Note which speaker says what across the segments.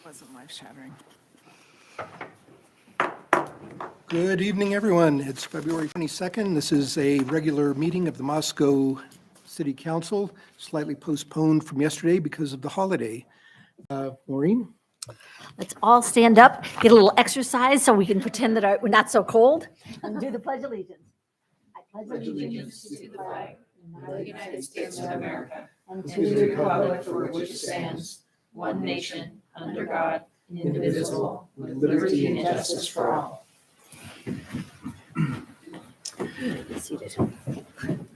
Speaker 1: Wasn't life-shattering.
Speaker 2: Good evening, everyone. It's February 22nd. This is a regular meeting of the Moscow City Council, slightly postponed from yesterday because of the holiday. Maureen?
Speaker 3: Let's all stand up, get a little exercise so we can pretend that we're not so cold, and do the Pledge of Allegiance. I pledge allegiance to the flag of the United States of America and to the republic for which it stands, one nation, under God, indivisible, with liberty and justice for all. Be seated.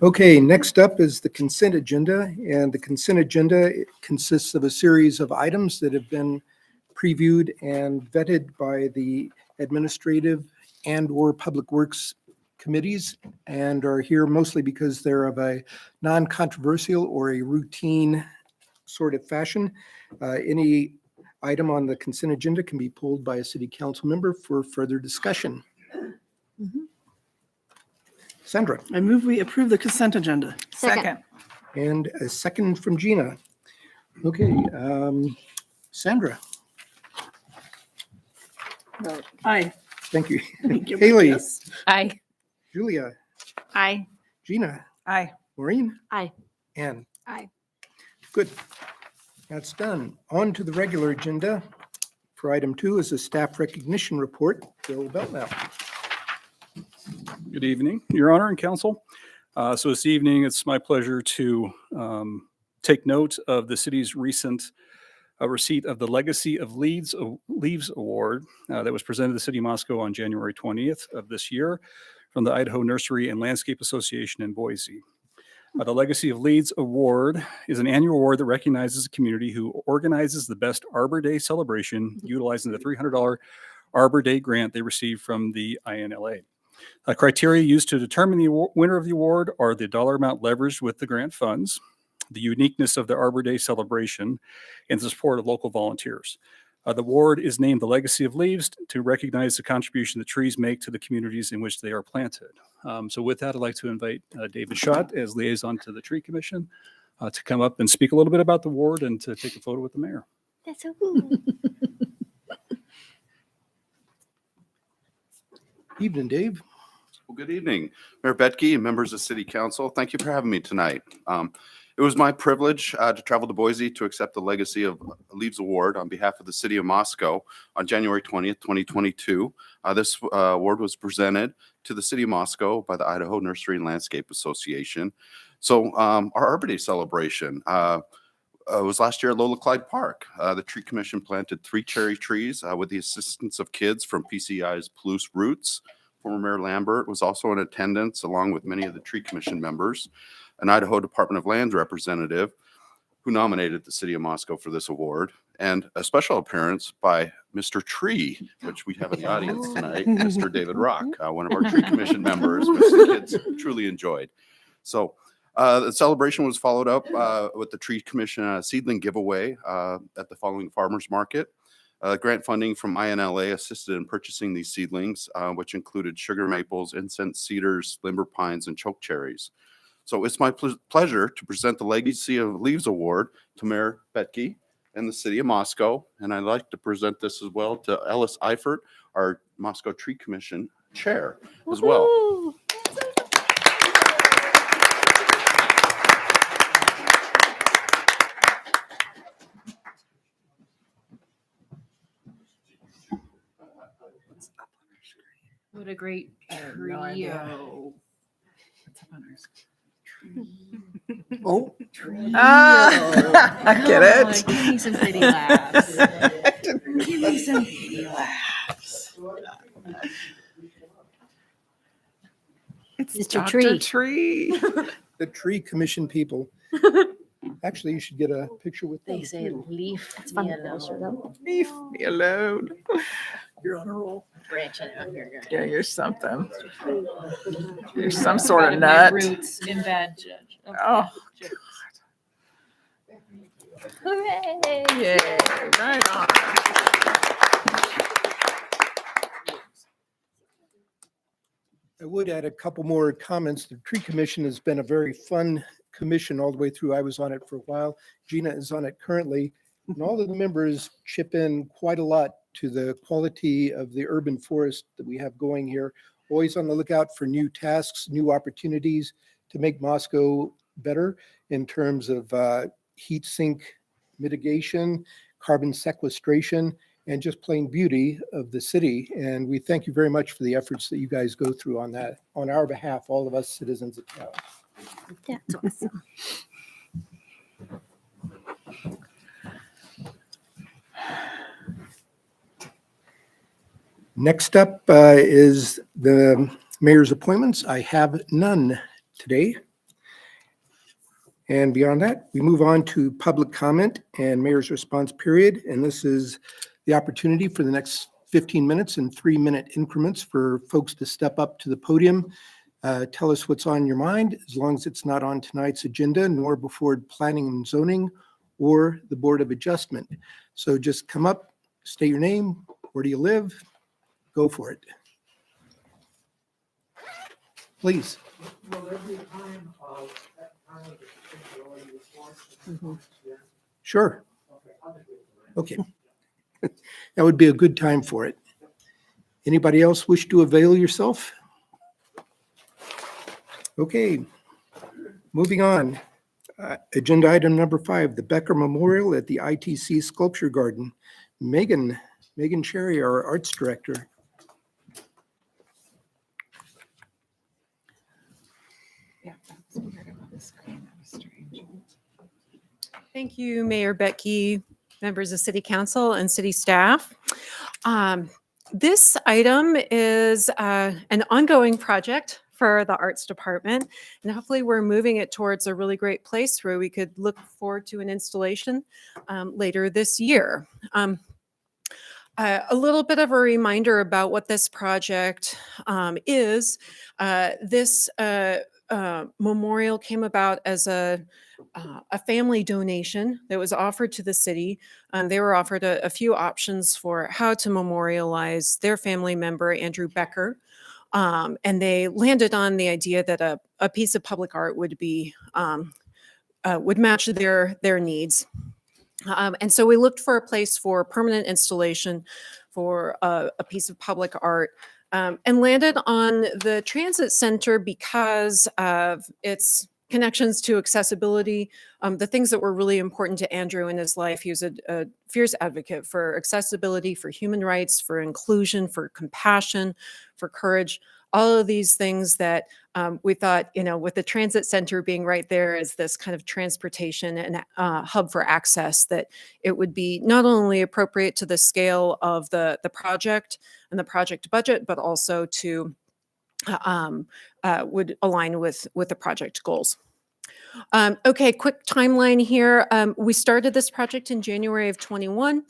Speaker 2: Okay, next up is the consent agenda, and the consent agenda consists of a series of items that have been previewed and vetted by the administrative and/or public works committees and are here mostly because they're of a non-controversial or a routine sort of fashion. Any item on the consent agenda can be pulled by a city council member for further discussion. Sandra,
Speaker 1: I move we approve the consent agenda.
Speaker 3: Second.
Speaker 2: and a second from Gina. Okay, Sandra,
Speaker 1: Aye.
Speaker 2: thank you.
Speaker 1: Thank you.
Speaker 2: Haley,
Speaker 1: Yes.
Speaker 3: Aye.
Speaker 2: Julia,
Speaker 3: Aye.
Speaker 2: Gina,
Speaker 1: Aye.
Speaker 2: Maureen,
Speaker 3: Aye.
Speaker 2: Ann.
Speaker 3: Aye.
Speaker 2: Good. That's done. On to the regular agenda. For item 2 is a staff recognition report. Bill Belknap.
Speaker 4: Good evening, Your Honor and Council. So this evening, it's my pleasure to take note of the city's recent receipt of the Legacy of Leaves Award that was presented to the City of Moscow on January 20th of this year from the Idaho Nursery and Landscape Association in Boise. The Legacy of Leaves Award is an annual award that recognizes a community who organizes the best Arbor Day celebration utilizing the $300 Arbor Day grant they received from the INLA. Criteria used to determine the winner of the award are the dollar amount leveraged with the grant funds, the uniqueness of the Arbor Day celebration, and the support of local volunteers. The award is named the Legacy of Leaves to recognize the contribution that trees make to the communities in which they are planted. So with that, I'd like to invite David Schott as liaison to the Tree Commission to come up and speak a little bit about the award and to take a photo with the mayor.
Speaker 3: That's so cool.
Speaker 2: Evening, Dave.
Speaker 5: Well, good evening, Mayor Betke and members of City Council. Thank you for having me tonight. It was my privilege to travel to Boise to accept the Legacy of Leaves Award on behalf of the City of Moscow on January 20th, 2022. This award was presented to the City of Moscow by the Idaho Nursery and Landscape Association. So our Arbor Day celebration was last year at Lola Clyde Park. The Tree Commission planted 3 cherry trees with the assistance of kids from PCI's Palouse Roots. Former Mayor Lambert was also in attendance, along with many of the Tree Commission members, an Idaho Department of Lands representative who nominated the City of Moscow for this award, and a special appearance by Mr. Tree, which we have in the audience tonight, Mr. David Rock, one of our Tree Commission members, which the kids truly enjoyed. So the celebration was followed up with the Tree Commission seedling giveaway at the following farmers market. Grant funding from INLA assisted in purchasing these seedlings, which included sugar maples, incense cedars, limber pines, and choke cherries. So it's my pleasure to present the Legacy of Leaves Award to Mayor Betke and the City of Moscow. And I'd like to present this as well to Ellis Eifert, our Moscow Tree Commission Chair as well.
Speaker 3: Woo-hoo.
Speaker 1: What a great trio.
Speaker 2: Oh,
Speaker 1: I get it.
Speaker 6: Give me some pretty laughs. Give me some pretty laughs.
Speaker 1: It's
Speaker 3: Mr.
Speaker 1: Dr.
Speaker 3: Tree.
Speaker 1: Tree.
Speaker 2: the Tree Commission people. Actually, you should get a picture with them.
Speaker 6: They say leaf
Speaker 3: It's fun
Speaker 6: me
Speaker 3: to picture
Speaker 6: alone.
Speaker 3: them.
Speaker 1: Leave me alone. You're on a roll.
Speaker 6: Branching out here, guys.
Speaker 1: Yeah, you're something. You're some sort of nut.
Speaker 6: Roots in bad judge.
Speaker 1: Oh,
Speaker 3: Hooray.
Speaker 1: yay, right on.
Speaker 2: I would add a couple more comments. The Tree Commission has been a very fun commission all the way through. I was on it for a while. Gina is on it currently. And all of the members chip in quite a lot to the quality of the urban forest that we have going here. Always on the lookout for new tasks, new opportunities to make Moscow better in terms of heat sink mitigation, carbon sequestration, and just plain beauty of the city. And we thank you very much for the efforts that you guys go through on that, on our behalf, all of us citizens of town.
Speaker 3: That's awesome.
Speaker 2: Next up is the mayor's appointments. I have none today. And beyond that, we move on to public comment and mayor's response period. And this is the opportunity for the next 15 minutes in 3-minute increments for folks to step up to the podium, tell us what's on your mind, as long as it's not on tonight's agenda, nor before planning and zoning or the Board of Adjustment. So just come up, state your name, where do you live, go for it. Please.
Speaker 7: Will there be a time of that time of the sustainability report?
Speaker 2: Sure.
Speaker 7: Okay, I'll just wait for it.
Speaker 2: Okay. That would be a good time for it. Anybody else wish to avail yourself? Okay, moving on. Agenda item number 5, the Becker Memorial at the ITC Sculpture Garden. Megan Sherry, our arts director.
Speaker 8: Thank you, Mayor Betke, members of City Council and city staff. This item is an ongoing project for the Arts Department, and hopefully we're moving it towards a really great place where we could look forward to an installation later this year. A little bit of a reminder about what this project is. This memorial came about as a family donation that was offered to the city. They were offered a few options for how to memorialize their family member, Andrew Becker. And they landed on the idea that a piece of public art would be would match their needs. And so we looked for a place for permanent installation for a piece of public art. And landed on the transit center because of its connections to accessibility, the things that were really important to Andrew in his life. He was a fierce advocate for accessibility, for human rights, for inclusion, for compassion, for courage, all of these things that we thought, with the transit center being right there as this kind of transportation and hub for access, that it would be not only appropriate to the scale of the project and the project budget, but also to would align with the project goals. Okay, quick timeline here. We started this project in January of 21,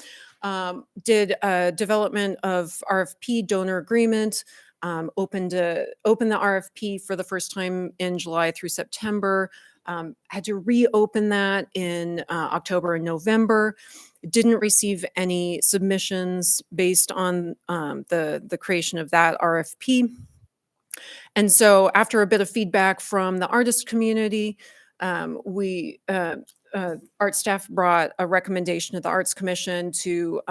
Speaker 8: did a development of RFP donor agreement, opened the RFP for the first time in July through September, had to reopen that in October and November. Didn't receive any submissions based on the creation of that RFP. And so after a bit of feedback from the artist community, art staff brought a recommendation to the Arts Commission to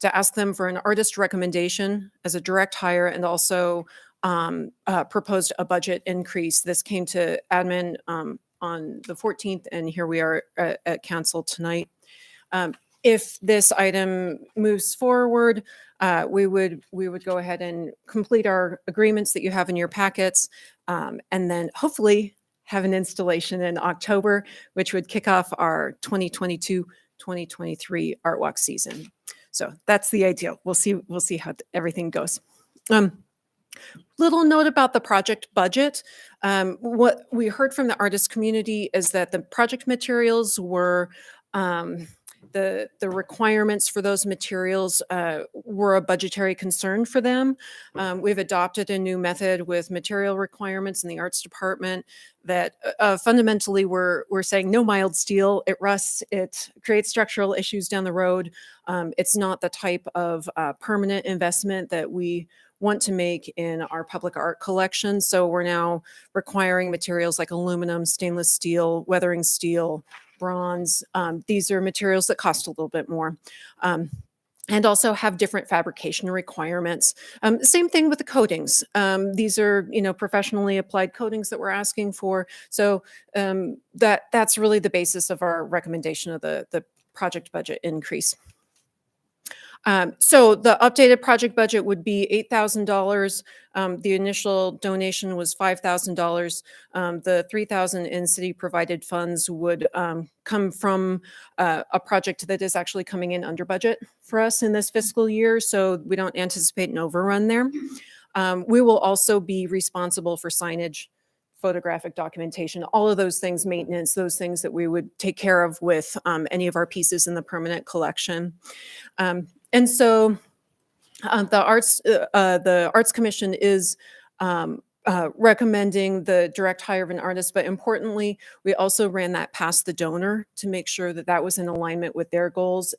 Speaker 8: ask them for an artist recommendation as a direct hire, and also proposed a budget increase. This came to admin on the 14th, and here we are at council tonight. If this item moves forward, we would go ahead and complete our agreements that you have in your packets, and then hopefully have an installation in October, which would kick off our 2022-2023 Art Walk season. So that's the ideal. We'll see how everything goes. Little note about the project budget. What we heard from the artist community is that the project materials were the requirements for those materials were a budgetary concern for them. We've adopted a new method with material requirements in the arts department that fundamentally we're saying no mild steel, it rusts, it creates structural issues down the road. It's not the type of permanent investment that we want to make in our public art collection. So we're now requiring materials like aluminum, stainless steel, weathering steel, bronze. These are materials that cost a little bit more. And also have different fabrication requirements. Same thing with the coatings. These are, professionally applied coatings that we're asking for. So that's really the basis of our recommendation of the project budget increase. So the updated project budget would be $8,000. The initial donation was $5,000. The $3,000 in city provided funds would come from a project that is actually coming in under budget for us in this fiscal year. So we don't anticipate an overrun there. We will also be responsible for signage, photographic documentation, all of those things, maintenance, those things that we would take care of with any of our pieces in the permanent collection. And so the Arts Commission is recommending the direct hire of an artist, but importantly, we also ran that past the donor to make sure that that was in alignment with their goals.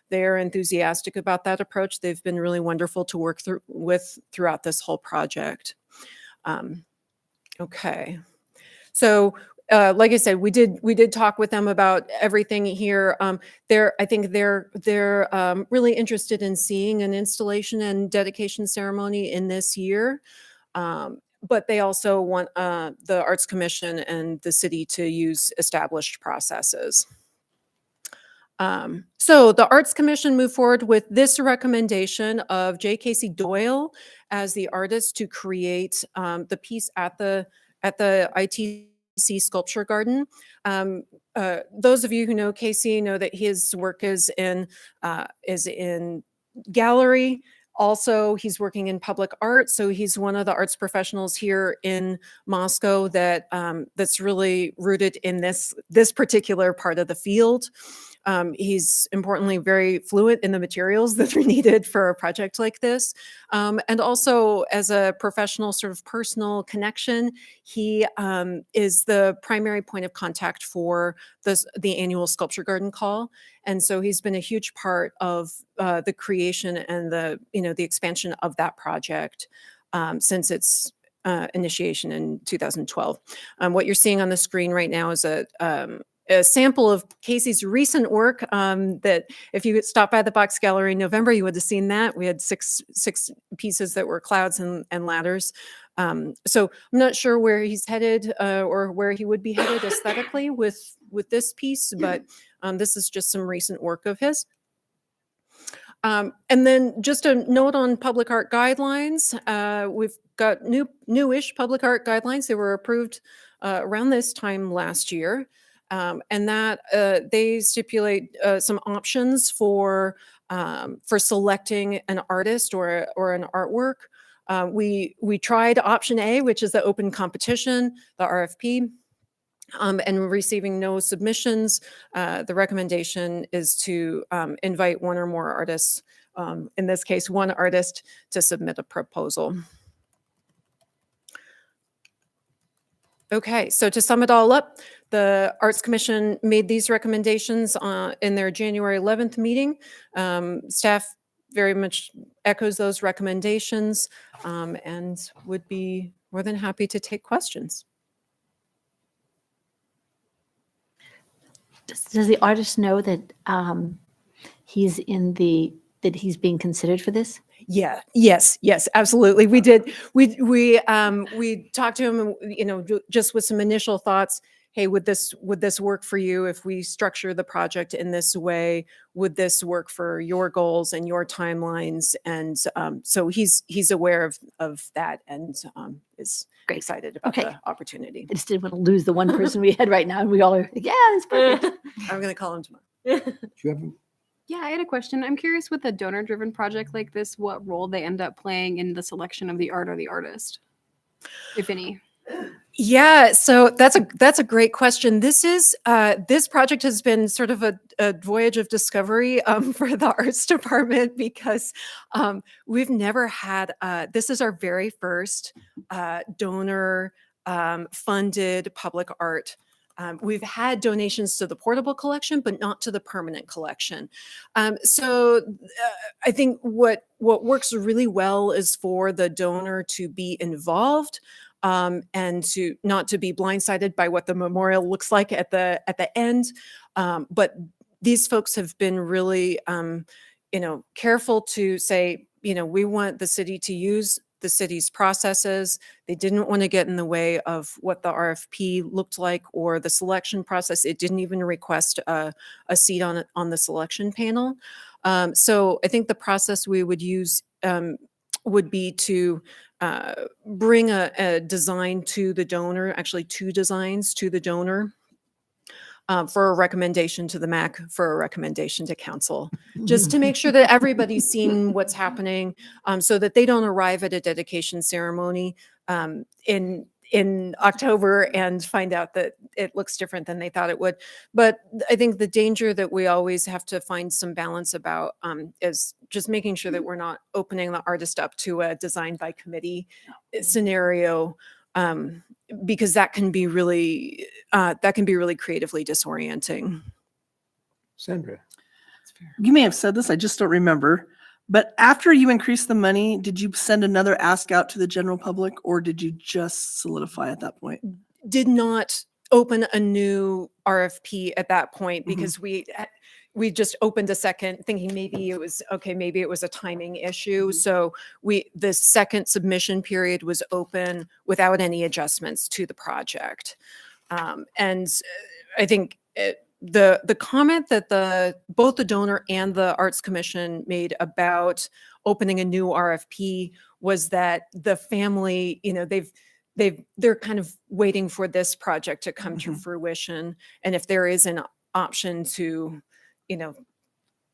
Speaker 8: They're enthusiastic about that approach. They've been really wonderful to work with throughout this whole project. Okay. So like I said, we did talk with them about everything here. I think they're really interested in seeing an installation and dedication ceremony in this year. But they also want the Arts Commission and the city to use established processes. So the Arts Commission moved forward with this recommendation of J. Casey Doyle as the artist to create the piece at the ITC Sculpture Garden. Those of you who know Casey know that his work is in gallery. Also, he's working in public art, so he's one of the arts professionals here in Moscow that's really rooted in this particular part of the field. He's importantly very fluent in the materials that are needed for a project like this. And also as a professional sort of personal connection, he is the primary point of contact for the annual Sculpture Garden call. And so he's been a huge part of the creation and the expansion of that project since its initiation in 2012. What you're seeing on the screen right now is a sample of Casey's recent work that if you stop by the Box Gallery in November, you would have seen that. We had six pieces that were clouds and ladders. So I'm not sure where he's headed or where he would be headed aesthetically with this piece, but this is just some recent work of his. And then just a note on public art guidelines. We've got newish public art guidelines. They were approved around this time last year. And that they stipulate some options for selecting an artist or an artwork. We tried option A, which is the open competition, the RFP, and receiving no submissions. The recommendation is to invite one or more artists, in this case, one artist, to submit a proposal. Okay, so to sum it all up, the Arts Commission made these recommendations in their January 11th meeting. Staff very much echoes those recommendations and would be more than happy to take questions.
Speaker 3: Does the artist know that he's being considered for this?
Speaker 8: Yeah. Yes. Absolutely. We did. We talked to him. Just with some initial thoughts. Hey, would this work for you if we structure the project in this way? Would this work for your goals and your timelines? And so he's aware of that and is
Speaker 3: Great.
Speaker 8: Excited about the opportunity.
Speaker 3: I just didn't want to lose the one person we had right now, and we all are like, yeah, it's perfect.
Speaker 8: I'm going to call him tomorrow.
Speaker 2: Do you have
Speaker 9: Yeah, I had a question. I'm curious with a donor-driven project like this, what role they end up playing in the selection of the art or the artist, if any.
Speaker 8: Yeah, so that's a great question. This project has been sort of a voyage of discovery for the arts department because we've never had. This is our very first donor funded public art. We've had donations to the portable collection, but not to the permanent collection. So I think what works really well is for the donor to be involved and to not to be blindsided by what the memorial looks like at the end. But these folks have been really, careful to say, we want the city to use the city's processes. They didn't want to get in the way of what the RFP looked like or the selection process. It didn't even request a seat on the selection panel. So I think the process we would use would be to bring a design to the donor, actually 2 designs to the donor, for a recommendation to the MAC, for a recommendation to council, just to make sure that everybody's seen what's happening, so that they don't arrive at a dedication ceremony in October and find out that it looks different than they thought it would. But I think the danger that we always have to find some balance about is just making sure that we're not opening the artist up to a design by committee scenario, because that can be really creatively disorienting.
Speaker 2: Sandra?
Speaker 6: You may have said this, I just don't remember. But after you increased the money, did you send another ask out to the general public, or did you just solidify at that point?
Speaker 8: Did not open a new RFP at that point because we just opened a second, thinking maybe it was a timing issue. So the second submission period was open without any adjustments to the project. And I think the comment that both the donor and the Arts Commission made about opening a new RFP was that the family, they're kind of waiting for this project to come to fruition. And if there is an option to,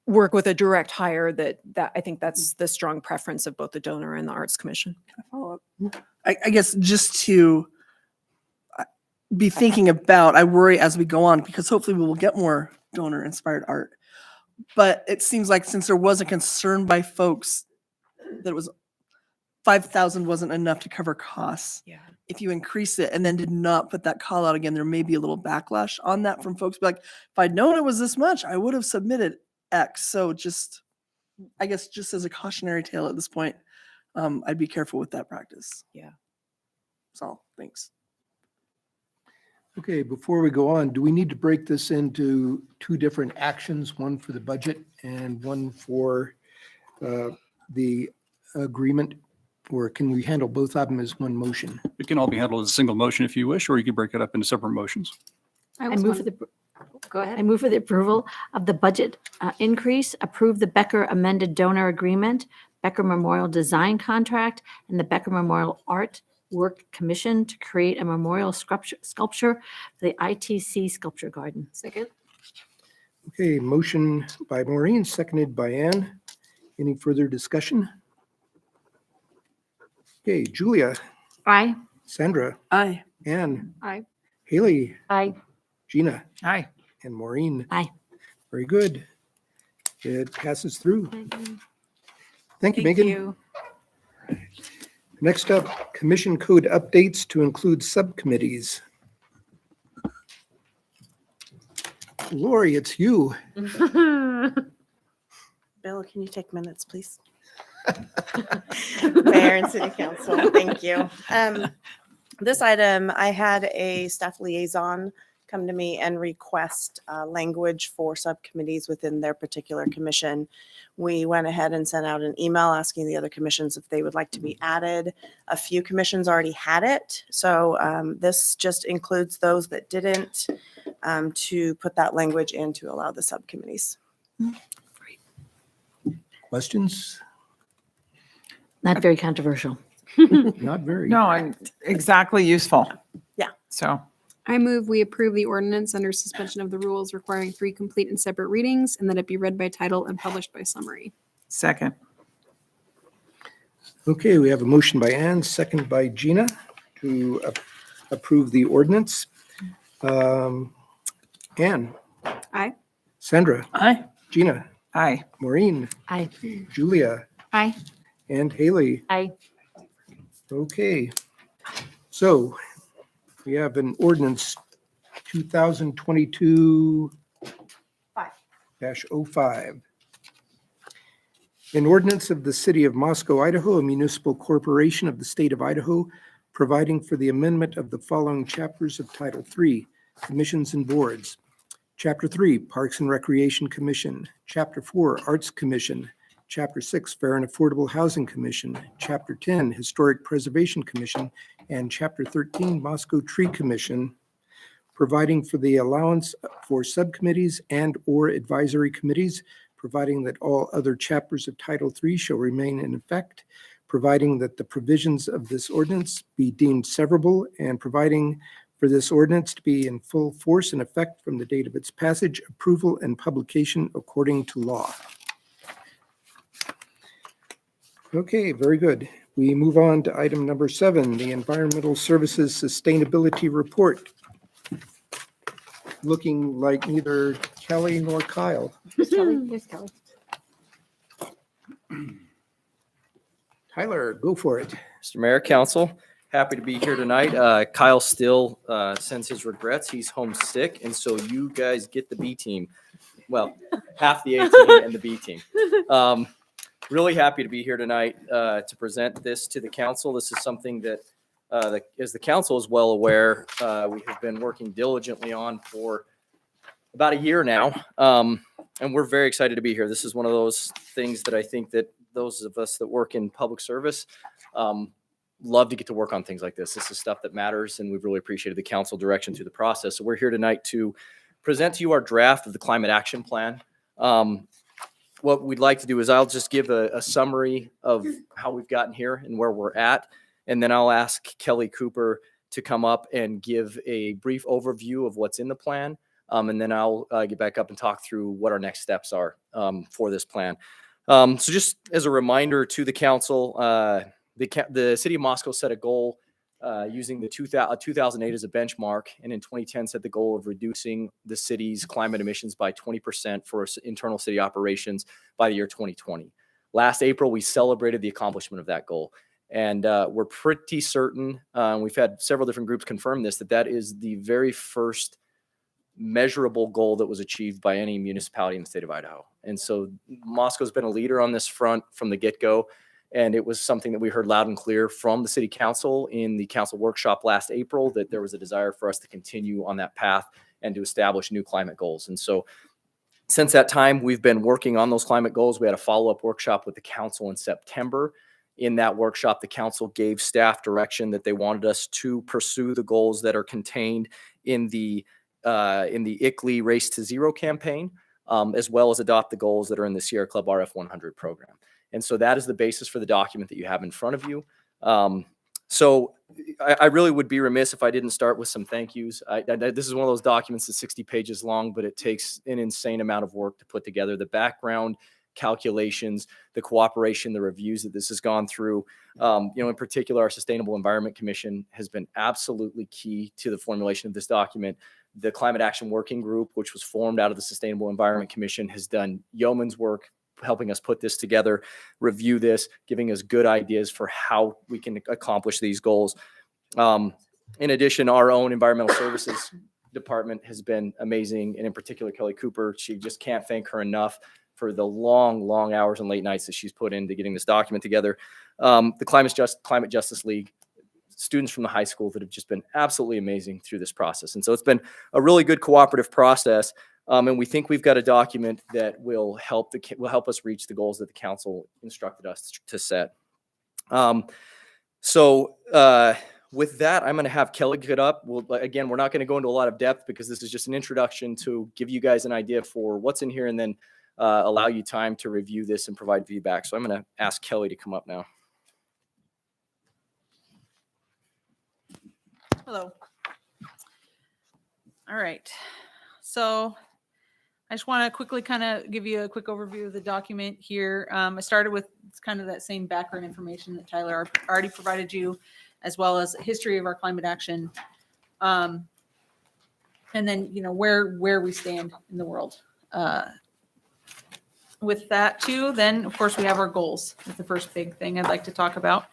Speaker 8: work with a direct hire, that I think that's the strong preference of both the donor and the Arts Commission.
Speaker 6: Follow up. I guess just to be thinking about, I worry as we go on, because hopefully we will get more donor inspired art. But it seems like since there was a concern by folks that it was 5,000 wasn't enough to cover costs.
Speaker 8: Yeah.
Speaker 6: If you increase it and then did not put that call out again, there may be a little backlash on that from folks. Be like, if I'd known it was this much, I would have submitted X. So I guess just as a cautionary tale at this point, I'd be careful with that practice.
Speaker 8: Yeah.
Speaker 6: That's all. Thanks.
Speaker 2: Okay, before we go on, do we need to break this into 2 different actions, one for the budget and one for the agreement? Or can we handle both of them as one motion?
Speaker 4: It can all be handled as a single motion if you wish, or you can break it up into separate motions.
Speaker 3: I move for the approval of the budget increase, approve the Becker amended donor agreement, Becker Memorial Design Contract, and the Becker Memorial Art Work Commission to create a memorial sculpture for the ITC Sculpture Garden.
Speaker 9: Second.
Speaker 2: Okay, motion by Maureen, seconded by Ann. Any further discussion? Okay, Julia,
Speaker 3: Aye.
Speaker 2: Sandra,
Speaker 6: Aye.
Speaker 2: Ann,
Speaker 9: Aye.
Speaker 2: Haley,
Speaker 3: Aye.
Speaker 2: Gina,
Speaker 1: Aye.
Speaker 2: and Maureen.
Speaker 3: Aye.
Speaker 2: Very good. It passes through. Thank you, Megan. Next up, commission code updates to include subcommittees. Lori, it's you.
Speaker 10: Bill, can you take minutes, please? Mayor and City Council, thank you. This item, I had a staff liaison come to me and request language for subcommittees within their particular commission. We went ahead and sent out an email asking the other commissions if they would like to be added. A few commissions already had it, so this just includes those that didn't, to put that language in to allow the subcommittees.
Speaker 2: Questions?
Speaker 3: Not very controversial.
Speaker 2: Not very.
Speaker 1: No, and exactly useful.
Speaker 10: Yeah.
Speaker 1: So,
Speaker 9: I move we approve the ordinance under suspension of the rules requiring 3 complete and separate readings, and that it be read by title and published by summary.
Speaker 1: second.
Speaker 2: Okay, we have a motion by Ann, second by Gina to approve the ordinance. Ann,
Speaker 9: Aye.
Speaker 2: Sandra,
Speaker 6: Aye.
Speaker 2: Gina,
Speaker 1: Aye.
Speaker 2: Maureen,
Speaker 3: Aye.
Speaker 2: Julia,
Speaker 3: Aye.
Speaker 2: and Haley.
Speaker 3: Aye.
Speaker 2: Okay, so we have an ordinance 2022-05. An ordinance of the City of Moscow, Idaho, a municipal corporation of the state of Idaho, providing for the amendment of the following chapters of Title III, Commissions and Boards. Chapter 3, Parks and Recreation Commission. Chapter 4, Arts Commission. Chapter 6, Fair and Affordable Housing Commission. Chapter 10, Historic Preservation Commission. And Chapter 13, Moscow Tree Commission, providing for the allowance for subcommittees and/or advisory committees, providing that all other chapters of Title III shall remain in effect, providing that the provisions of this ordinance be deemed severable, and providing for this ordinance to be in full force and effect from the date of its passage, approval, and publication according to law. Okay, very good. We move on to item number 7, the Environmental Services Sustainability Report. Looking like neither Kelly nor Kyle.
Speaker 3: Here's Kelly. Here's Kelly.
Speaker 2: Tyler, go for it.
Speaker 11: Mr. Mayor, Council, happy to be here tonight. Kyle still sends his regrets. He's homesick, and so you guys get the B team. Well, half the A team and the B team. Really happy to be here tonight to present this to the council. This is something that, as the council is well aware, we have been working diligently on for about a year now, and we're very excited to be here. This is one of those things that I think that those of us that work in public service love to get to work on things like this. This is stuff that matters, and we've really appreciated the council direction through the process. So we're here tonight to present to you our draft of the Climate Action Plan. What we'd like to do is I'll just give a summary of how we've gotten here and where we're at, and then I'll ask Kelly Cooper to come up and give a brief overview of what's in the plan, and then I'll get back up and talk through what our next steps are for this plan. So just as a reminder to the council, the city of Moscow set a goal using the 2008 as a benchmark, and in 2010 set the goal of reducing the city's climate emissions by 20% for internal city operations by the year 2020. Last April, we celebrated the accomplishment of that goal, and we're pretty certain, we've had several different groups confirm this, that is the very first measurable goal that was achieved by any municipality in the state of Idaho. And so Moscow's been a leader on this front from the get-go. And it was something that we heard loud and clear from the city council in the council workshop last April, that there was a desire for us to continue on that path and to establish new climate goals. And so since that time, we've been working on those climate goals. We had a follow-up workshop with the council in September. In that workshop, the council gave staff direction that they wanted us to pursue the goals that are contained in the ICLEI Race to Zero campaign, as well as adopt the goals that are in the Sierra Club RF100 program. And so that is the basis for the document that you have in front of you. So I really would be remiss if I didn't start with some thank yous. This is one of those documents that's 60 pages long, but it takes an insane amount of work to put together. The background calculations, the cooperation, the reviews that this has gone through. In particular, our Sustainable Environment Commission has been absolutely key to the formulation of this document. The Climate Action Working Group, which was formed out of the Sustainable Environment Commission, has done yeoman's work helping us put this together, review this, giving us good ideas for how we can accomplish these goals. In addition, our own environmental services department has been amazing, and in particular, Kelly Cooper. She just can't thank her enough for the long hours and late nights that she's put into getting this document together. The Climate Justice League, students from the high school that have just been absolutely amazing through this process. And so it's been a really good cooperative process. And we think we've got a document that will help us reach the goals that the council instructed us to set. With that, I'm going to have Kelly get up. Again, we're not going to go into a lot of depth because this is just an introduction to give you guys an idea for what's in here, and then allow you time to review this and provide feedback. So I'm going to ask Kelly to come up now.
Speaker 12: Hello. All right. So I just want to quickly kind of give you a quick overview of the document here. I started with kind of that same background information that Tyler already provided you, as well as a history of our climate action. And then, where we stand in the world. With that too, then of course we have our goals. That's the first big thing I'd like to talk about.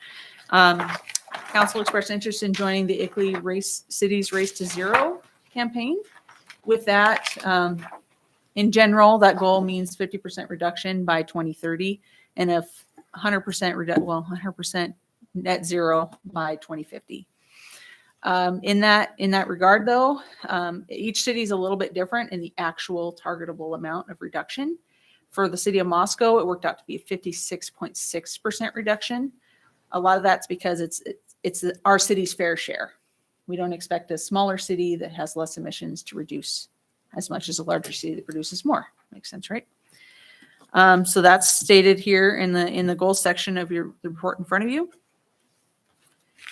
Speaker 12: Council expressed interest in joining the ICLEI Cities Race to Zero campaign. With that, in general, that goal means 50% reduction by 2030 and a 100% net zero by 2050. In that regard, though, each city is a little bit different in the actual targetable amount of reduction. For the city of Moscow, it worked out to be a 56.6% reduction. A lot of that's because it's our city's fair share. We don't expect a smaller city that has less emissions to reduce as much as a larger city that produces more. Makes sense, right? So that's stated here in the goals section of the report in front of you.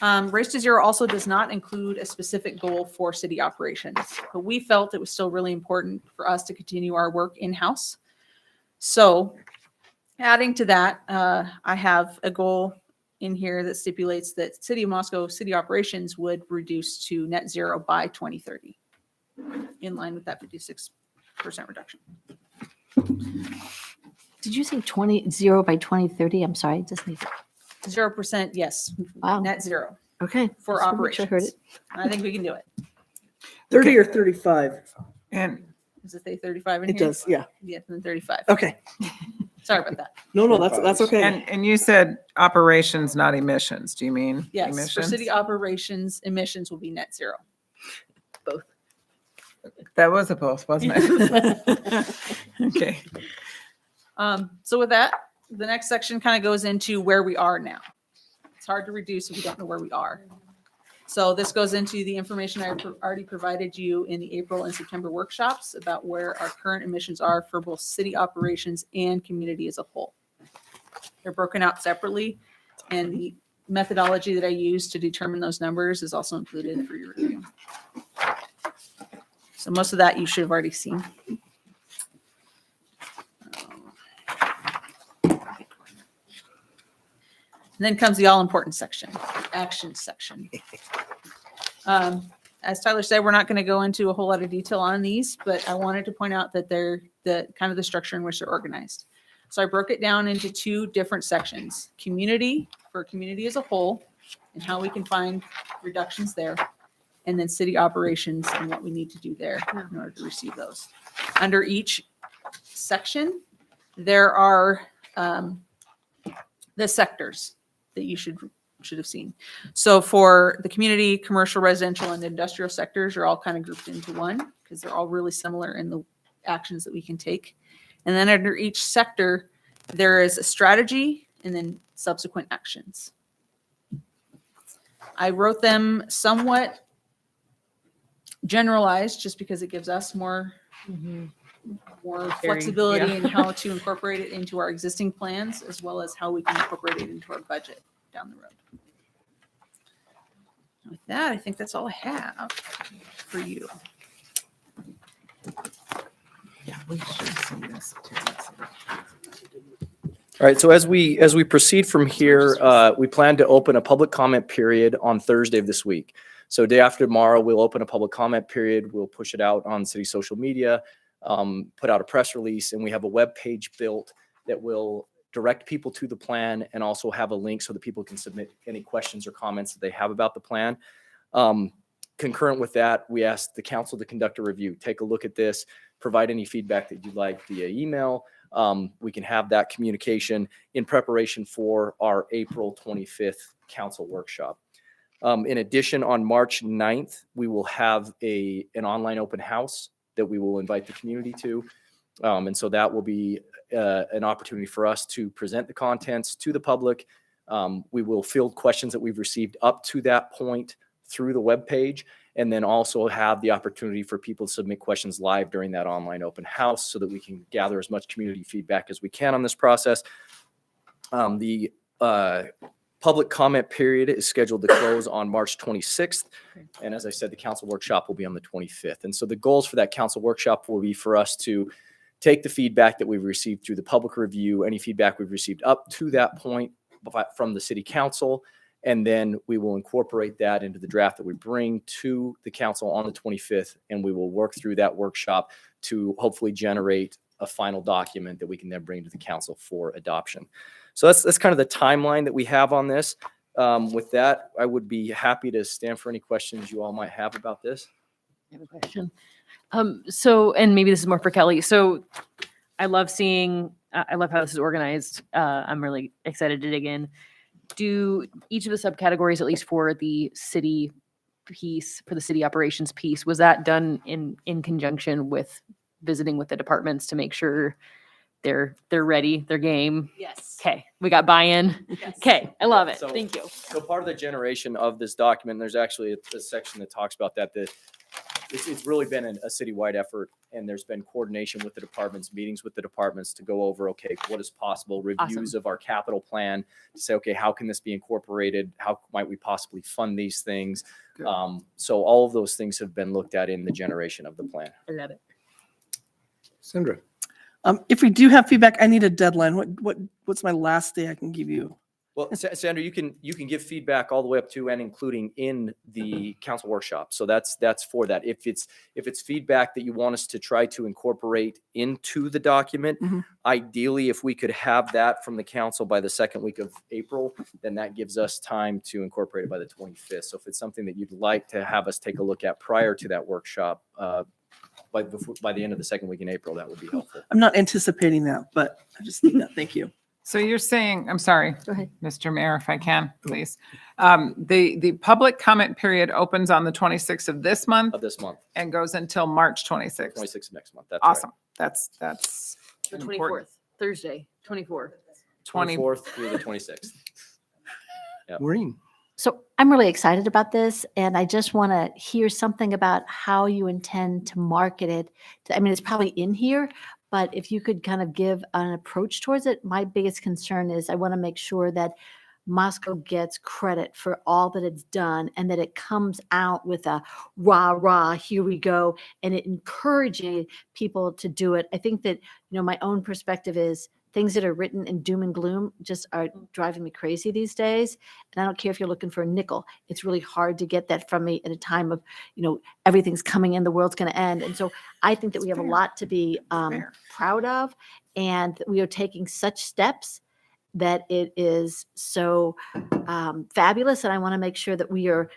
Speaker 12: Race to Zero also does not include a specific goal for city operations, but we felt it was still really important for us to continue our work in-house. So adding to that, I have a goal in here that stipulates that City of Moscow city operations would reduce to net zero by 2030, in line with that 56% reduction.
Speaker 3: Did you say 0 by 2030? I'm sorry, just need
Speaker 12: 0%, yes.
Speaker 3: Wow.
Speaker 12: Net zero
Speaker 3: Okay.
Speaker 12: for
Speaker 3: just wanna make sure I heard
Speaker 12: operations. I think we can do it.
Speaker 6: 30 or 35?
Speaker 1: And
Speaker 12: Does it say 35 in
Speaker 6: It
Speaker 12: here?
Speaker 6: does, yeah.
Speaker 12: Yeah, then 35.
Speaker 6: Okay.
Speaker 12: Sorry about that.
Speaker 6: No, that's okay.
Speaker 1: and you said operations, not emissions. Do you mean
Speaker 12: Yes,
Speaker 1: emissions?
Speaker 12: for city operations, emissions will be net zero. Both.
Speaker 1: That was a both, wasn't it? Okay.
Speaker 12: So with that, the next section kind of goes into where we are now. It's hard to reduce if we don't know where we are. So this goes into the information I already provided you in the April and September workshops about where our current emissions are for both city operations and community as a whole. They're broken out separately, and the methodology that I use to determine those numbers is also included for your review. So most of that you should have already seen. And then comes the all-important section, action section. As Tyler said, we're not going to go into a whole lot of detail on these, but I wanted to point out that they're the kind of the structure in which they're organized. So I broke it down into two different sections: community, for community as a whole, and how we can find reductions there, and then city operations and what we need to do there in order to receive those. Under each section, there are the sectors that you should have seen. So for the community, commercial, residential, and industrial sectors are all kind of grouped into one because they're all really similar in the actions that we can take. And then under each sector, there is a strategy and then subsequent actions. I wrote them somewhat generalized just because it gives us more flexibility in how to incorporate it into our existing plans, as well as how we can incorporate it into our budget down the road. With that, I think that's all I have for you.
Speaker 1: Yeah, we should see this too.
Speaker 11: All right, so as we proceed from here, we plan to open a public comment period on Thursday of this week. So day after tomorrow, we'll open a public comment period. We'll push it out on city social media, put out a press release, and we have a web page built that will direct people to the plan and also have a link so that people can submit any questions or comments that they have about the plan. Concurrent with that, we asked the council to conduct a review, take a look at this, provide any feedback that you'd like via email. We can have that communication in preparation for our April 25th council workshop. In addition, on March 9th, we will have an online open house that we will invite the community to. And so that will be an opportunity for us to present the contents to the public. We will field questions that we've received up to that point through the webpage, and then also have the opportunity for people to submit questions live during that online open house so that we can gather as much community feedback as we can on this process. The public comment period is scheduled to close on March 26th. And as I said, the council workshop will be on the 25th. And so the goals for that council workshop will be for us to take the feedback that we've received through the public review, any feedback we've received up to that point from the city council, and then we will incorporate that into the draft that we bring to the council on the 25th, and we will work through that workshop to hopefully generate a final document that we can then bring to the council for adoption. So that's kind of the timeline that we have on this. With that, I would be happy to stand for any questions you all might have about this.
Speaker 13: I have a question. So, and maybe this is more for Kelly. So I love how this is organized. I'm really excited to dig in. Do each of the subcategories, at least for the city piece for the city operations piece, was that done in conjunction with visiting with the departments to make sure they're ready, they're game?
Speaker 12: Yes.
Speaker 13: Okay, we got buy-in.
Speaker 12: Yes.
Speaker 13: Okay, I love it.
Speaker 11: So-
Speaker 13: Thank you.
Speaker 11: So part of the generation of this document, there's actually a section that talks about that, it's really been a citywide effort, and there's been coordination with the departments, meetings with the departments to go over, okay, what is possible, reviews of our capital plan to say, okay, how can this be incorporated? How might we possibly fund these things?
Speaker 2: Good.
Speaker 11: So all of those things have been looked at in the generation of the plan.
Speaker 13: I love it.
Speaker 2: Sandra?
Speaker 6: If we do have feedback, I need a deadline. What's my last day I can give you?
Speaker 11: Well, Sandra, you can give feedback all the way up to and including in the council workshop. So that's for that. If it's feedback that you want us to try to incorporate into the document, ideally, if we could have that from the council by the second week of April, then that gives us time to incorporate it by the 25th. So if it's something that you'd like to have us take a look at prior to that workshop, by the end of the second week in April, that would be helpful.
Speaker 6: I'm not anticipating that, but I just need that. Thank you.
Speaker 1: So you're saying, I'm sorry,
Speaker 3: Go ahead.
Speaker 1: Mr. Mayor, if I can, please. The public comment period opens on the 26th of this month
Speaker 11: Of this month,
Speaker 1: and goes until March 26th.
Speaker 11: 26th of next month. That's right.
Speaker 1: Awesome. That's
Speaker 13: The
Speaker 1: an
Speaker 13: 24th,
Speaker 1: important-
Speaker 13: Thursday, 24th.
Speaker 11: 24th through the 26th. Yep.
Speaker 2: Maureen?
Speaker 3: So I'm really excited about this, and I just want to hear something about how you intend to market it. I mean, it's probably in here, but if you could kind of give an approach towards it. My biggest concern is I want to make sure that Moscow gets credit for all that it's done and that it comes out with a rah, rah, here we go, and it encouraging people to do it. I think that, my own perspective is things that are written in doom and gloom just are driving me crazy these days. And I don't care if you're looking for a nickel. It's really hard to get that from me at a time of, everything's coming in, the world's going to end. And so I think that we have a lot to be proud of, and that we are taking such steps that it is so fabulous. And I want to make sure that we are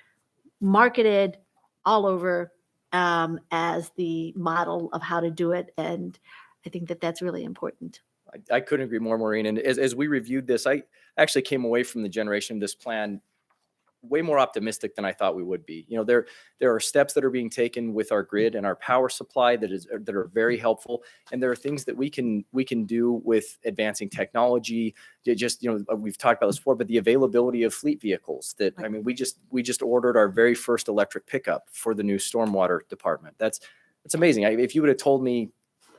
Speaker 3: marketed all over as the model of how to do it. And I think that that's really important.
Speaker 11: I couldn't agree more, Maureen. And as we reviewed this, I actually came away from the generation of this plan way more optimistic than I thought we would be. There are steps that are being taken with our grid and our power supply that are very helpful. And there are things that we can do with advancing technology. We've talked about this before, but the availability of fleet vehicles we just ordered our very first electric pickup for the new stormwater department. That's amazing. If you would have told me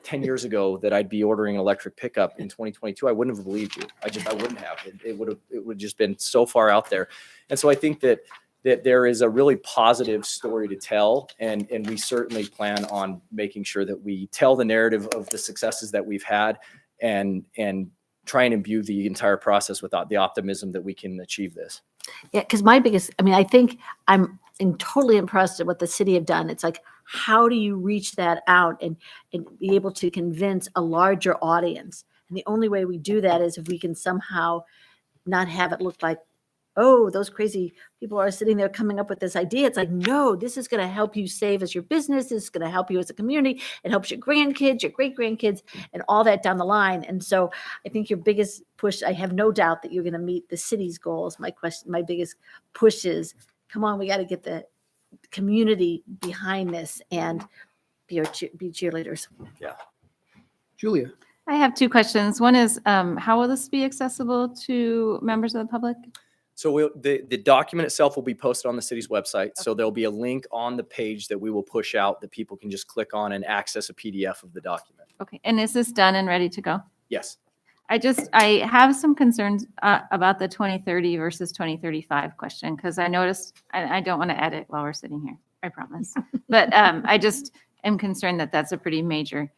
Speaker 11: 10 years ago that I'd be ordering an electric pickup in 2022, I wouldn't have believed you. I wouldn't have. It would just been so far out there. And so I think that there is a really positive story to tell, and we certainly plan on making sure that we tell the narrative of the successes that we've had and try and imbue the entire process with the optimism that we can achieve this.
Speaker 3: Yeah, because I think I'm totally impressed at what the city have done. It's like, how do you reach that out and be able to convince a larger audience? And the only way we do that is if we can somehow not have it look like, oh, those crazy people are sitting there coming up with this idea. It's like, no, this is going to help you save as your business. This is going to help you as a community. It helps your grandkids, your great grandkids, and all that down the line. And so I think your biggest push, I have no doubt that you're going to meet the city's goals. My biggest push is, come on, we got to get the community behind this and be cheerleaders.
Speaker 2: Julia?
Speaker 14: I have two questions. One is, how will this be accessible to members of the public?
Speaker 11: So the document itself will be posted on the city's website. So there'll be a link on the page that we will push out that people can just click on and access a PDF of the document.
Speaker 14: Okay, and is this done and ready to go?
Speaker 11: Yes.
Speaker 14: I have some concerns about the 2030 versus 2035 question, because I noticed, I don't want to edit while we're sitting here, I promise. But I just am concerned that that's a pretty major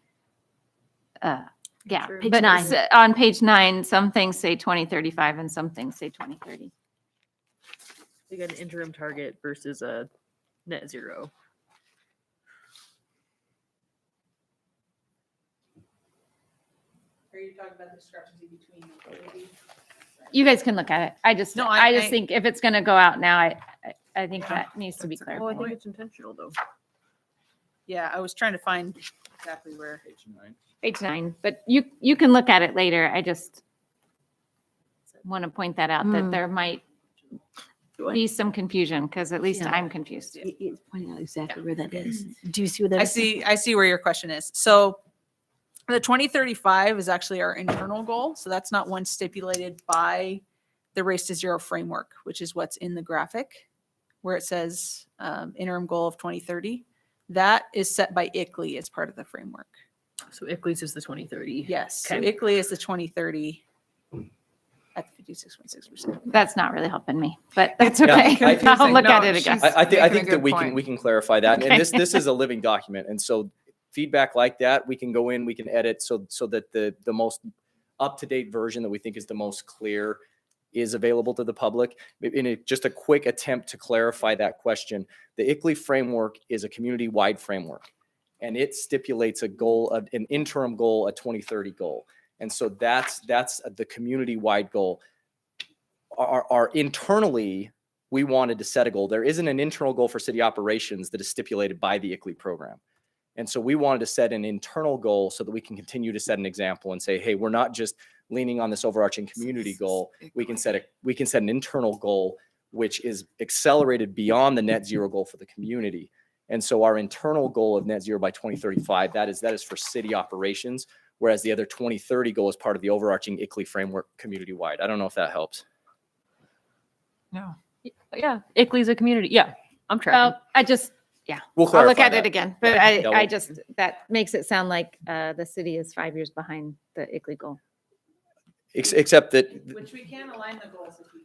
Speaker 14: gap.
Speaker 3: Page
Speaker 14: But
Speaker 3: 9.
Speaker 14: on page 9, some things say 2035 and some things say 2030.
Speaker 13: We got an interim target versus a net zero.
Speaker 12: Are you talking about the discrepancy between the
Speaker 14: You guys can look at it. I just
Speaker 12: I
Speaker 14: think if it's going to go out now, I think that needs to be
Speaker 13: Well, I
Speaker 14: clarified.
Speaker 13: think it's intentional though.
Speaker 12: Yeah, I was trying to find exactly where.
Speaker 14: Page 9, but you can look at it later. I just want to point that out, that there might be some confusion, because at least
Speaker 3: Yeah.
Speaker 14: I'm confused.
Speaker 3: It's pointing out exactly where that is. Do you see where that
Speaker 12: I
Speaker 3: is?
Speaker 12: see where your question is. So the 2035 is actually our internal goal. So that's not one stipulated by the Race to Zero framework, which is what's in the graphic where it says interim goal of 2030. That is set by ICLEI as part of the framework.
Speaker 13: So ICLEI's is the 2030.
Speaker 12: Yes. So
Speaker 13: Okay.
Speaker 12: ICLEI is the 2030 at 56.6%.
Speaker 14: That's not really helping me, but that's
Speaker 11: Yeah,
Speaker 14: okay.
Speaker 11: I think-
Speaker 14: I'll look
Speaker 1: No,
Speaker 14: at it again.
Speaker 1: she's-
Speaker 11: I think
Speaker 1: making a
Speaker 11: that
Speaker 1: good
Speaker 11: we
Speaker 1: point.
Speaker 11: can clarify that.
Speaker 14: Okay.
Speaker 11: And this is a living document. And so feedback like that, we can go in, we can edit so that the most up-to-date version that we think is the most clear is available to the public. Just a quick attempt to clarify that question. The ICLEI framework is a community-wide framework, and it stipulates a goal of an interim goal, a 2030 goal. And so that's the community-wide goal. Our internally, we wanted to set a goal. There isn't an internal goal for city operations that is stipulated by the ICLEI program. And so we wanted to set an internal goal so that we can continue to set an example and say, hey, we're not just leaning on this overarching community goal. We can set an internal goal which is accelerated beyond the net zero goal for the community. And so our internal goal of net zero by 2035, that is for city operations, whereas the other 2030 goal is part of the overarching ICLEI framework community-wide. I don't know if that helps.
Speaker 1: No.
Speaker 13: Yeah, ICLEI's a community. Yeah, I'm tracking.
Speaker 14: Well, I just,
Speaker 11: We'll
Speaker 14: I'll
Speaker 11: clarify
Speaker 14: look at
Speaker 11: that.
Speaker 14: it again, but
Speaker 11: Yeah,
Speaker 14: I
Speaker 11: we'll-
Speaker 14: just, that makes it sound like the city is 5 years behind the ICLEI goal.
Speaker 11: Except that
Speaker 12: Which we can align the goals if we.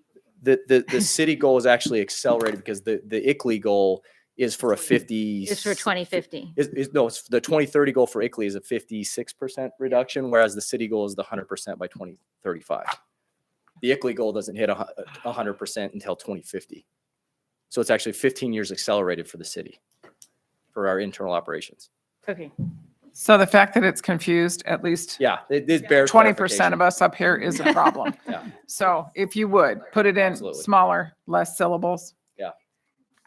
Speaker 11: the city goal is actually accelerated because the ICLEI goal is for a 50.
Speaker 14: It's for 2050.
Speaker 11: No, it's the 2030 goal for ICLEI is a 56% reduction, whereas the city goal is the 100% by 2035. The ICLEI goal doesn't hit 100% until 2050. So it's actually 15 years accelerated for the city, for our internal operations.
Speaker 14: Okay.
Speaker 1: So the fact that it's confused, at least
Speaker 11: Yeah, it bears
Speaker 1: 20% of us up here is a problem.
Speaker 11: Yeah.
Speaker 1: So if you would, put it in
Speaker 11: Absolutely.
Speaker 1: smaller, less syllables.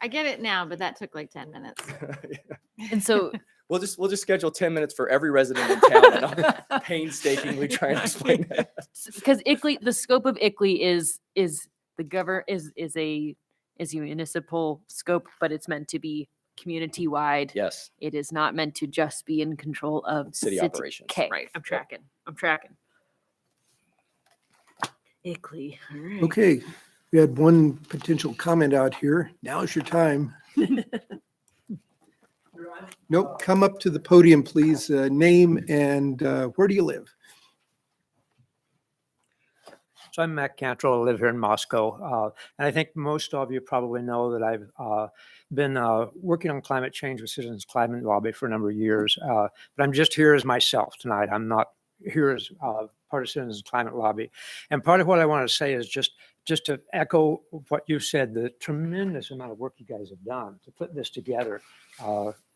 Speaker 14: I get it now, but that took like 10 minutes.
Speaker 13: And so
Speaker 11: We'll just schedule 10 minutes for every resident in town and I'll painstakingly try and explain that.
Speaker 13: because ICLEI, the scope of ICLEI is a municipal scope, but it's meant to be community wide.
Speaker 11: Yes,
Speaker 13: It is not meant to just be in control of
Speaker 11: city operations.
Speaker 13: Okay,
Speaker 1: Right.
Speaker 13: I'm tracking. ICLEI. All right.
Speaker 2: Okay, we had one potential comment out here. Now's your time. Nope, come up to the podium, please. Name and where do you live?
Speaker 7: So I'm Matt Cantrell. I live here in Moscow. And I think most of you probably know that I've been working on climate change with Citizens Climate Lobby for a number of years. But I'm just here as myself tonight. I'm not here as part of Citizens Climate Lobby. And part of what I want to say is just to echo what you said, the tremendous amount of work you guys have done to put this together.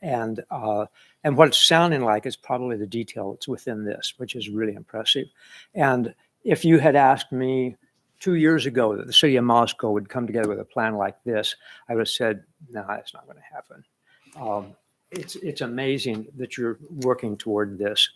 Speaker 7: And what it's sounding like is probably the detail that's within this, which is really impressive. And if you had asked me 2 years ago that the city of Moscow would come together with a plan like this, I would have said, no, it's not going to happen. It's amazing that you're working toward this.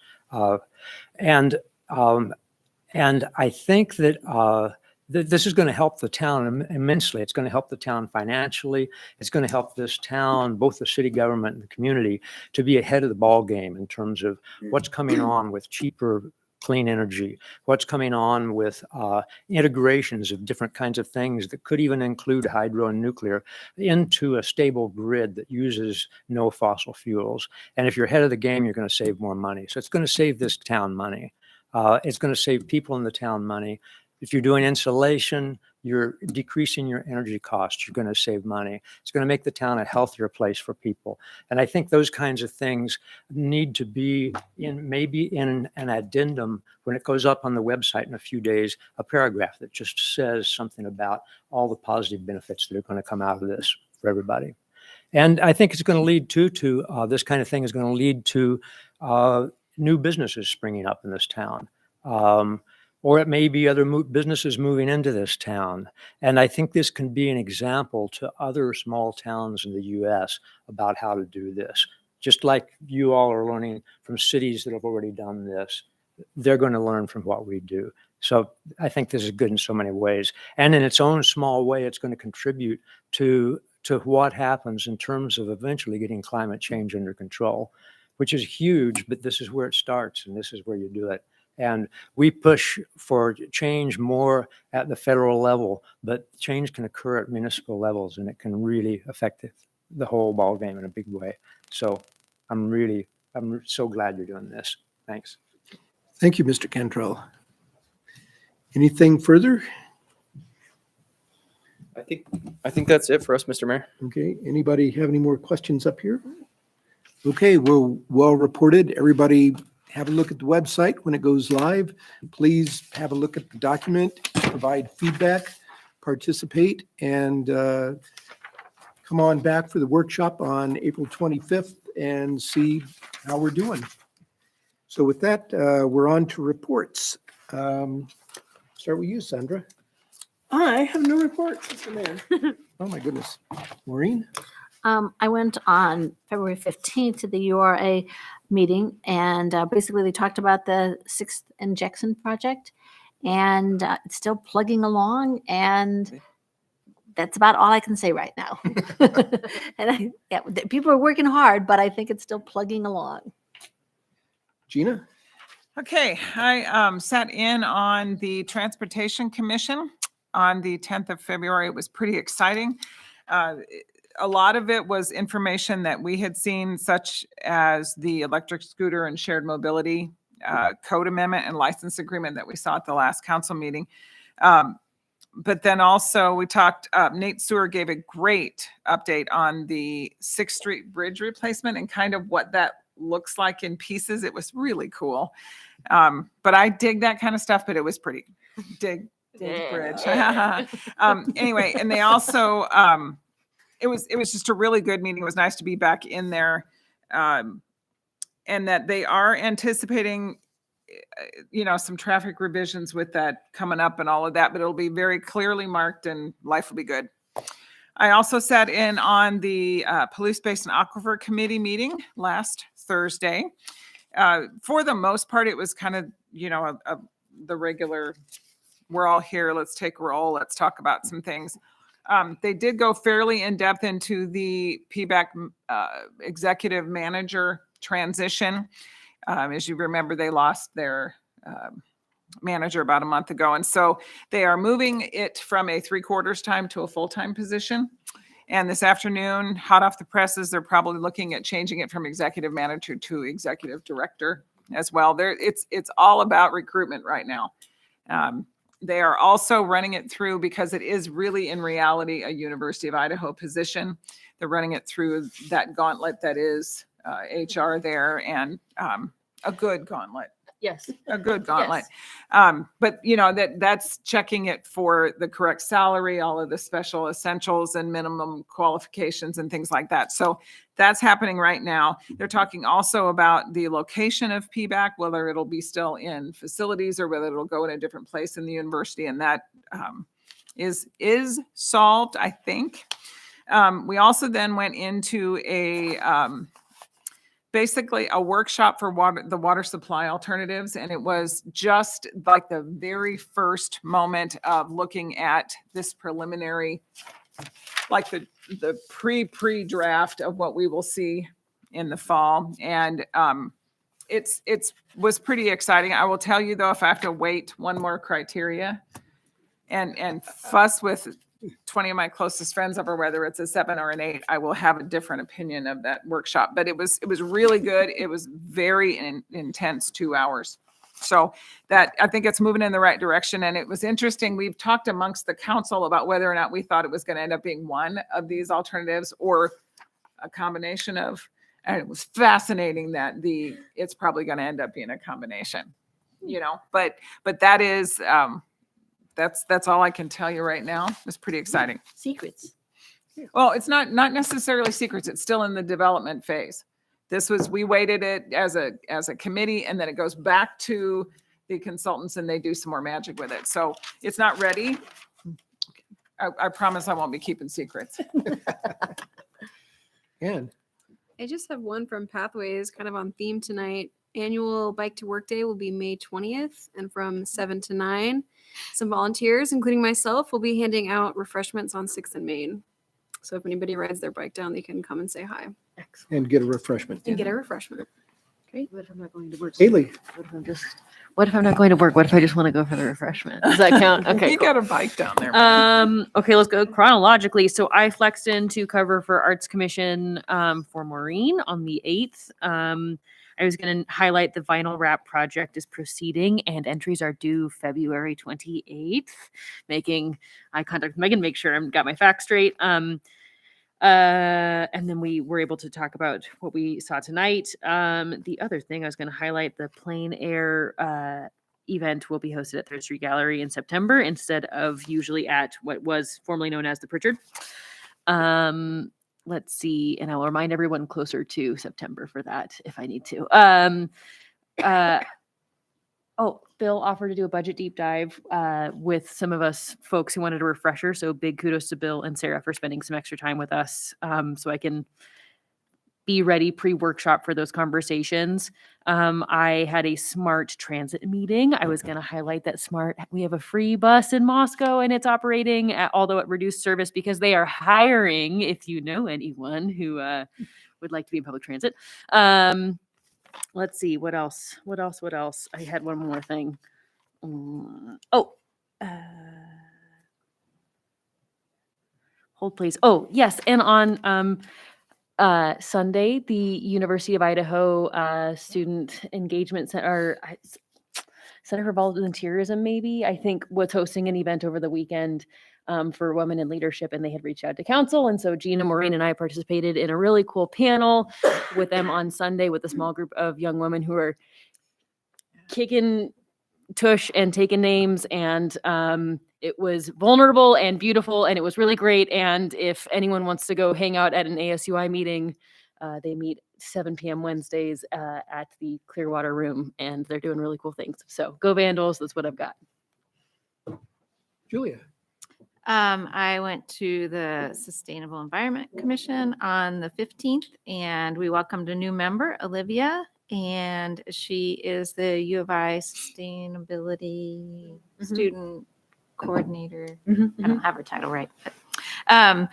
Speaker 7: And I think that this is going to help the town immensely. It's going to help the town financially. It's going to help this town, both the city government and the community, to be ahead of the ball game in terms of what's coming on with cheaper, clean energy, what's coming on with integrations of different kinds of things that could even include hydro and nuclear into a stable grid that uses no fossil fuels. And if you're ahead of the game, you're going to save more money. So it's going to save this town money. It's going to save people in the town money. If you're doing insulation, you're decreasing your energy costs. You're going to save money. It's going to make the town a healthier place for people. And I think those kinds of things need to be maybe in an addendum when it goes up on the website in a few days, a paragraph that just says something about all the positive benefits that are going to come out of this for everybody. And I think it's going to lead to this kind of thing is going to lead to new businesses springing up in this town. Or it may be other businesses moving into this town. And I think this can be an example to other small towns in the US about how to do this. Just like you all are learning from cities that have already done this. they're going to learn from what we do. So I think this is good in so many ways. And in its own small way, it's going to contribute to what happens in terms of eventually getting climate change under control, which is huge, but this is where it starts and this is where you do it. And we push for change more at the federal level, but change can occur at municipal levels and it can really affect the whole ballgame in a big way. So I'm so glad you're doing this. Thanks.
Speaker 2: Thank you, Mr. Cantrell. Anything further?
Speaker 11: I think that's it for us, Mr. Mayor.
Speaker 2: Okay, anybody have any more questions up here? Okay, we're well reported. Everybody have a look at the website when it goes live. Please have a look at the document, provide feedback, participate, and come on back for the workshop on April 25th and see how we're doing. So with that, we're on to reports. Start with you, Sandra.
Speaker 6: I have no reports, Mr. Mayor.
Speaker 2: Oh my goodness. Maureen?
Speaker 3: I went on February 15th to the URA meeting, and basically they talked about the 6th and Jackson project, and it's still plugging along, and that's about all I can say right now. And people are working hard, but I think it's still plugging along.
Speaker 2: Gina?
Speaker 1: Okay, I sat in on the Transportation Commission on the 10th of February. It was pretty exciting. A lot of it was information that we had seen, such as the electric scooter and shared mobility code amendment and license agreement that we saw at the last council meeting. But then also we talked, Nate Sewer gave a great update on the 6th Street Bridge replacement and kind of what that looks like in pieces. It was really cool. But I dig that kind of stuff, but it was pretty dig bridge. Anyway, and they also, it was just a really good meeting. It was nice to be back in there. And that they are anticipating, some traffic revisions with that coming up and all of that, but it'll be very clearly marked and life will be good. I also sat in on the Police Basin Aquifer Committee meeting last Thursday. For the most part, it was kind of, the regular, we're all here, let's take a roll, let's talk about some things. They did go fairly in depth into the PBAC executive manager transition. As you remember, they lost their manager about a month ago. And so they are moving it from a 3/4 time to a full-time position. And this afternoon, hot off the presses, they're probably looking at changing it from executive manager to executive director as well. It's all about recruitment right now. They are also running it through, because it is really in reality a University of Idaho position. They're running it through that gauntlet that is HR there, and a good gauntlet.
Speaker 13: Yes.
Speaker 1: A good gauntlet.
Speaker 13: Yes.
Speaker 1: But that's checking it for the correct salary, all of the special essentials and minimum qualifications and things like that. So that's happening right now. They're talking also about the location of PBAC, whether it'll be still in facilities or whether it'll go in a different place in the university. And that is solved, I think. We also then went into basically a workshop for the water supply alternatives. And it was just like the very first moment of looking at this preliminary, like the pre-draft of what we will see in the fall. And it's was pretty exciting. I will tell you though, if I have to wait one more criteria and fuss with 20 of my closest friends over whether it's a 7 or an 8, I will have a different opinion of that workshop. But it was really good. It was very intense 2 hours. So that, I think it's moving in the right direction. And it was interesting. We've talked amongst the council about whether or not we thought it was going to end up being one of these alternatives or a combination of, and it was fascinating that it's probably going to end up being a combination, but that is, that's all I can tell you right now. It's pretty exciting.
Speaker 3: Secrets.
Speaker 1: Well, it's not necessarily secrets. It's still in the development phase. We weighted it as a committee, and then it goes back to the consultants and they do some more magic with it. So it's not ready. I promise I won't be keeping secrets.
Speaker 2: And
Speaker 9: I just have one from Pathways, kind of on theme tonight. annual Bike to Work Day will be May 20th and from 7 to 9. Some volunteers, including myself, will be handing out refreshments on 6th and Main. So if anybody rides their bike down, they can come and say hi
Speaker 2: And get a refreshment.
Speaker 9: and get a refreshment.
Speaker 13: Great. What if I'm not going to work?
Speaker 2: Haley,
Speaker 13: What if I'm not going to work? What if I just want to go for the refreshment? Does that count? Okay.
Speaker 1: You
Speaker 13: cool.
Speaker 1: got a bike down there.
Speaker 13: Okay, let's go chronologically. So I flexed in to cover for Arts Commission for Maureen on the 8th. I was going to highlight the vinyl wrap project is proceeding and entries are due February 28th. Making eye contact with Megan, make sure I've got my facts straight. And then we were able to talk about what we saw tonight. The other thing I was going to highlight, the Plein Air event will be hosted at Third Street Gallery in September instead of usually at what was formerly known as the Pritchard. Let's see, and I'll remind everyone closer to September for that if I need to. Bill offered to do a budget deep dive with some of us folks who wanted a refresher. So big kudos to Bill and Sarah for spending some extra time with us so I can be ready pre-workshop for those conversations. I had a SMART transit meeting. I was going to highlight that SMART, we have a free bus in Moscow and it's operating although at reduced service because they are hiring, if you know anyone who would like to be in public transit. Let's see, what else? I had one more thing. Hold please. Oh, yes. And on Sunday, the University of Idaho Student Engagement Center, Center for Volunteerism, maybe, I think, was hosting an event over the weekend for women in leadership, and they had reached out to council. And so Gina, Maureen, and I participated in a really cool panel with them on Sunday with a small group of young women who are kicking tush and taking names. And it was vulnerable and beautiful, and it was really great. And if anyone wants to go hang out at an ASUI meeting, they meet 7 p.m. Wednesdays at the Clearwater Room, and they're doing really cool things. So go Vandals, that's what I've got.
Speaker 2: Julia.
Speaker 14: I went to the Sustainable Environment Commission on the 15th, and we welcomed a new member, Olivia, and she is the U of I Sustainability Student Coordinator. I don't have her title right. But,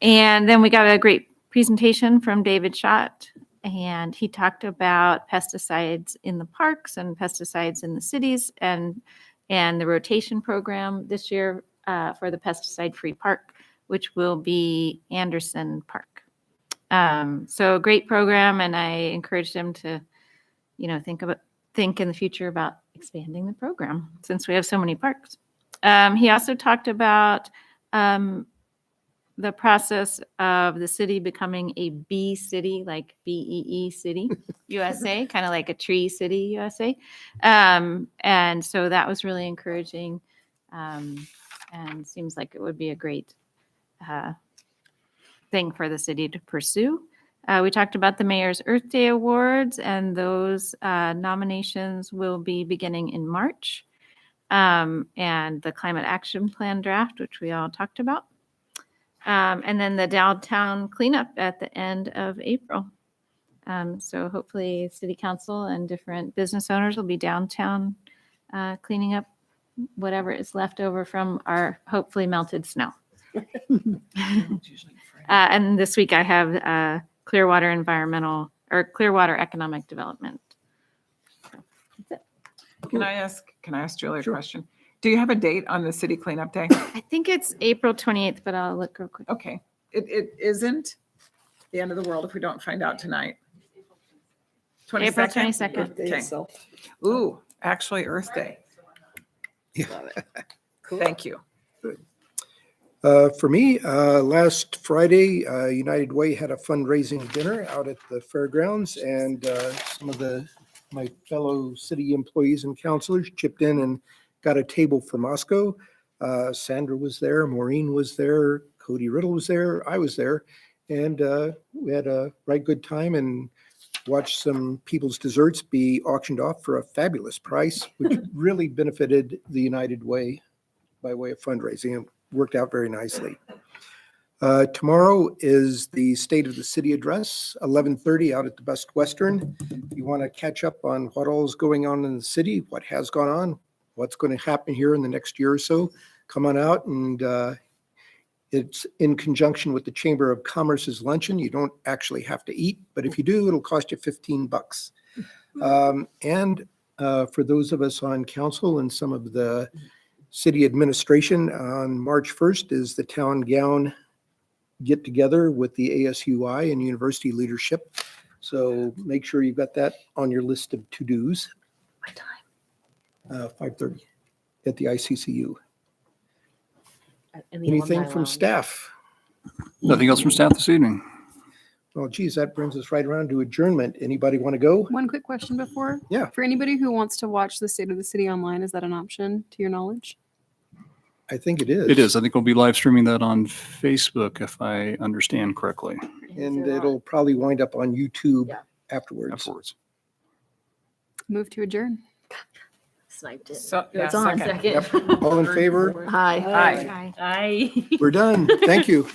Speaker 14: and then we got a great presentation from David Schott, and he talked about pesticides in the parks and pesticides in the cities and the rotation program this year for the pesticide-free park, which will be Anderson Park. So a great program, and I encouraged him to, think in the future about expanding the program since we have so many parks. He also talked about the process of the city becoming a bee city, like BEE city, USA, kind of like a tree city, USA. And so that was really encouraging. And seems like it would be a great thing for the city to pursue. We talked about the Mayor's Earth Day Awards, and those nominations will be beginning in March. And the Climate Action Plan draft, which we all talked about. And then the downtown cleanup at the end of April. So hopefully City Council and different business owners will be downtown cleaning up whatever is left over from our hopefully melted snow. And this week I have Clearwater Economic Development. So that's it.
Speaker 1: Can I ask Julie a question? Do you have a date on the city cleanup day?
Speaker 14: I think it's April 28th, but I'll look real quick.
Speaker 1: Okay. It isn't the end of the world if we don't find out tonight.
Speaker 14: April 22nd.
Speaker 6: Birthday
Speaker 1: Okay.
Speaker 6: itself.
Speaker 1: Ooh, actually Earth Day. Thank you.
Speaker 2: For me, last Friday, United Way had a fundraising dinner out at the fairgrounds, and some of my fellow city employees and councilors chipped in and got a table for Moscow. Sandra was there, Maureen was there, Cody Riddle was there, I was there, and we had a right good time and watched some people's desserts be auctioned off for a fabulous price, which really benefited the United Way by way of fundraising. It worked out very nicely. Tomorrow is the State of the City Address, 11:30 out at the Best Western. If you want to catch up on what all is going on in the city, what has gone on, what's going to happen here in the next year or so, come on out. And it's in conjunction with the Chamber of Commerce's luncheon. You don't actually have to eat, but if you do, it'll cost you $15. And for those of us on council and some of the city administration, on March 1st is the town gown get together with the ASUI and university leadership. So make sure you've got that on your list of to-dos.
Speaker 3: What time?
Speaker 2: 5:30 at the ICCU.
Speaker 3: In the
Speaker 2: Anything
Speaker 3: alumni
Speaker 2: from
Speaker 3: lounge.
Speaker 2: staff?
Speaker 4: Nothing else from staff this evening.
Speaker 2: Well, geez, that brings us right around to adjournment. Anybody want to go?
Speaker 9: One quick question before.
Speaker 2: Yeah.
Speaker 9: For anybody who wants to watch the State of the City online, is that an option to your knowledge?
Speaker 2: I think it is.
Speaker 4: It is. I think we'll be live streaming that on Facebook, if I understand correctly,
Speaker 2: And it'll probably wind up on YouTube
Speaker 3: Yeah.
Speaker 2: afterwards.
Speaker 4: afterwards.
Speaker 9: Move to adjourn.
Speaker 3: Sniped it.
Speaker 1: So, yeah,
Speaker 3: It's on.
Speaker 1: second.
Speaker 3: Second.
Speaker 2: All in favor?
Speaker 3: Hi.
Speaker 1: Aye.
Speaker 13: Aye.
Speaker 2: We're done. Thank you.